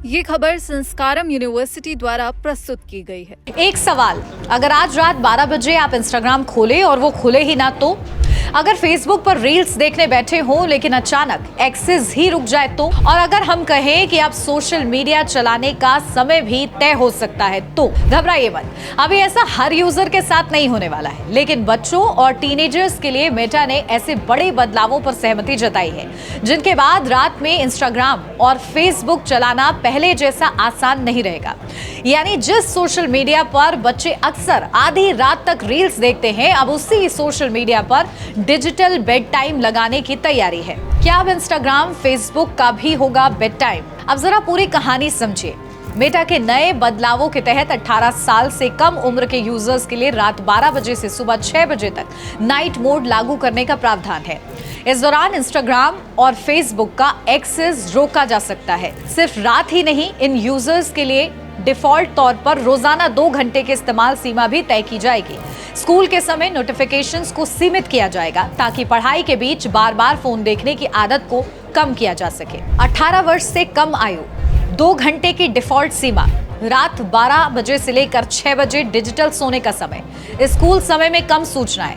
ये खबर संस्कारम यूनिवर्सिटी द्वारा प्रस्तुत की गई है। एक सवाल, अगर आज रात 12 बजे आप इंस्टाग्राम खोले और वो खुले ही ना तो? अगर फेसबुक पर रील्स देखने बैठे हो लेकिन अचानक एक्सेस ही रुक जाए तो? और अगर हम कहें कि आप सोशल मीडिया चलाने का समय भी तय हो सकता है तो? घबराइए मत, अभी ऐसा हर यूजर के साथ नहीं होने वाला है, लेकिन बच्चों और टीनेजर्स के लिए मेटा ने ऐसे बड़े बदलावों पर सहमति जताई है जिनके बाद रात में इंस्टाग्राम और फेसबुक चलाना पहले जैसा आसान नहीं रहेगा। यानी जिस सोशल मीडिया पर बच्चे अक्सर आधी रात तक रील्स देखते हैं, अब उसी सोशल मीडिया पर डिजिटल बेड टाइम लगाने की तैयारी है। क्या अब इंस्टाग्राम फेसबुक का भी होगा बेड टाइम? अब जरा पूरी कहानी समझिए। मेटा के नए बदलावों के तहत 18 साल से कम उम्र के यूजर्स के लिए रात 12 बजे से सुबह 6 बजे तक नाइट मोड लागू करने का प्रावधान है। इस दौरान इंस्टाग्राम और फेसबुक का एक्सेस रोका जा सकता है। सिर्फ रात ही नहीं, इन यूजर्स के लिए डिफॉल्ट तौर पर रोजाना 2 घंटे के इस्तेमाल सीमा भी तय की जाएगी। स्कूल के समय नोटिफिकेशंस को सीमित किया जाएगा ताकि पढ़ाई के बीच बार बार फोन देखने की आदत को कम किया जा सके। 18 वर्ष से कम आयु, 2 घंटे की डिफॉल्ट सीमा, रात 12 बजे से लेकर 6 बजे डिजिटल सोने का समय, स्कूल समय में कम सूचनाएं।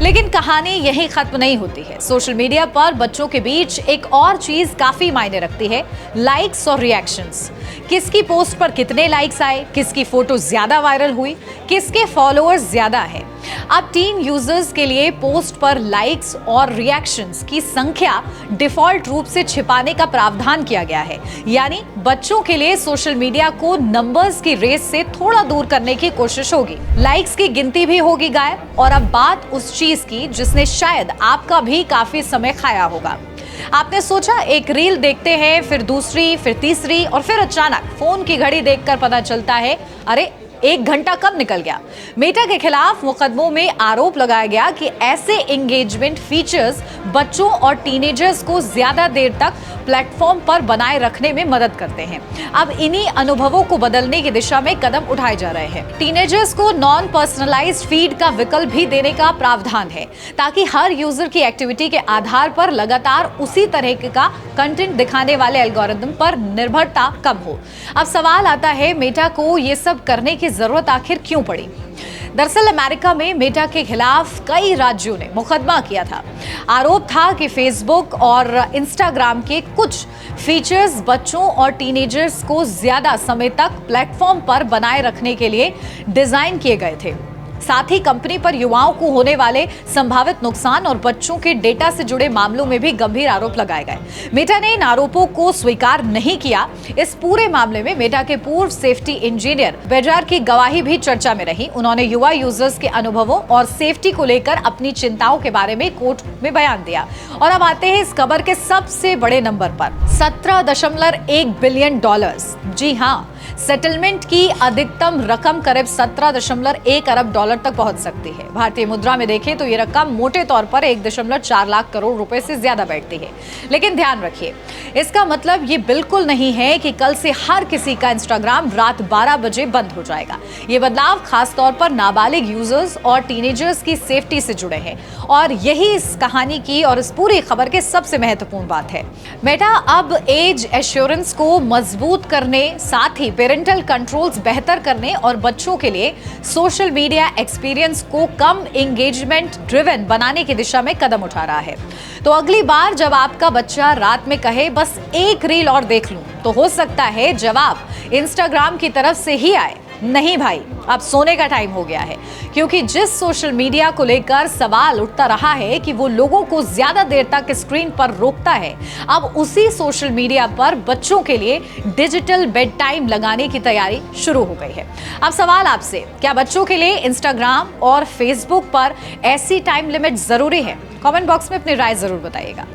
लेकिन कहानी यही खत्म नहीं होती है। सोशल मीडिया पर बच्चों के बीच एक और चीज काफी मायने रखती है, लाइक्स और रिएक्शंस। किसकी पोस्ट पर कितने लाइक्स आए, किसकी फोटो ज्यादा वायरल हुई, किसके फॉलोअर्स ज्यादा है। अब टीन यूजर्स के लिए पोस्ट पर लाइक्स और रिएक्शंस की संख्या डिफॉल्ट रूप से छिपाने का प्रावधान किया गया है। यानी बच्चों के लिए सोशल मीडिया को नंबर्स की रेस से थोड़ा दूर करने की कोशिश होगी। लाइक्स की गिनती भी होगी गायब। और अब बात उस चीज की जिसने शायद आपका भी काफी समय खाया होगा। आपने सोचा एक रील देखते हैं, फिर दूसरी, फिर तीसरी, और फिर अचानक फोन की घड़ी देखकर पता चलता है, अरे 1 घंटा कब निकल गया। मेटा के खिलाफ मुकदमों में आरोप लगाया गया कि ऐसे एंगेजमेंट फीचर्स बच्चों और टीनेजर्स को ज्यादा देर तक प्लेटफॉर्म पर बनाए रखने में मदद करते हैं। अब इन्हीं अनुभवों को बदलने की दिशा में कदम उठाए जा रहे हैं। टीनेजर्स को नॉन पर्सनलाइज्ड फीड का विकल्प भी देने का प्रावधान है ताकि हर यूजर की एक्टिविटी के आधार पर लगातार उसी तरह का कंटेंट दिखाने वाले एल्गोरिदम पर निर्भरता कम हो। अब सवाल आता है, मेटा को ये सब करने की जरूरत आखिर क्यों पड़ी? दरअसल अमेरिका में मेटा के खिलाफ कई राज्यों ने मुकदमा किया था। आरोप था कि फेसबुक और इंस्टाग्राम के कुछ फीचर्स बच्चों और टीनेजर्स को ज्यादा समय तक प्लेटफॉर्म पर बनाए रखने के लिए डिजाइन किए गए थे। साथ ही कंपनी पर युवाओं को होने वाले संभावित नुकसान और बच्चों के डेटा से जुड़े मामलों में भी गंभीर आरोप लगाए गए। मेटा ने इन आरोपों को स्वीकार नहीं किया। इस पूरे मामले में मेटा के पूर्व सेफ्टी इंजीनियर बेजार की गवाही भी चर्चा में रही। उन्होंने युवा यूजर्स के अनुभवों और सेफ्टी को लेकर अपनी चिंताओं के बारे में कोर्ट में बयान दिया। और अब आते हैं इस खबर के सबसे बड़े नंबर पर, $17.1 बिलियन। जी हाँ, सेटलमेंट की अधिकतम रकम करीब $17.1 अरब तक पहुंच सकती है। भारतीय मुद्रा में देखें तो ये रकम मोटे तौर पर 1.4 लाख करोड़ रुपए से ज्यादा बैठती है। लेकिन ध्यान रखिए, इसका मतलब ये बिल्कुल नहीं है कि कल से हर किसी का इंस्टाग्राम रात 12 बजे बंद हो जाएगा। ये बदलाव खास तौर पर नाबालिग यूजर्स और टीनेजर्स की सेफ्टी से जुड़े हैं और यही इस कहानी की और इस पूरी खबर के सबसे महत्वपूर्ण बात है। मेटा अब एज एश्योरेंस को मजबूत करने, साथ ही पेरेंटल कंट्रोल्स बेहतर करने और बच्चों के लिए सोशल मीडिया एक्सपीरियंस को कम एंगेजमेंट ड्रिवन बनाने की दिशा में कदम उठा रहा है। तो अगली बार जब आपका बच्चा रात में कहे बस एक रील और देख लूं, तो हो सकता है जवाब इंस्टाग्राम की तरफ से ही आए, नहीं भाई अब सोने का टाइम हो गया है। क्योंकि जिस सोशल मीडिया को लेकर सवाल उठता रहा है कि वो लोगों को ज्यादा देर तक स्क्रीन पर रोकता है, अब उसी सोशल मीडिया पर बच्चों के लिए डिजिटल बेड टाइम लगाने की तैयारी शुरू हो गई है। अब सवाल आपसे, क्या बच्चों के लिए इंस्टाग्राम और फेसबुक पर ऐसी टाइम लिमिट जरूरी है? कमेंट बॉक्स में अपनी राय जरूर बताइएगा।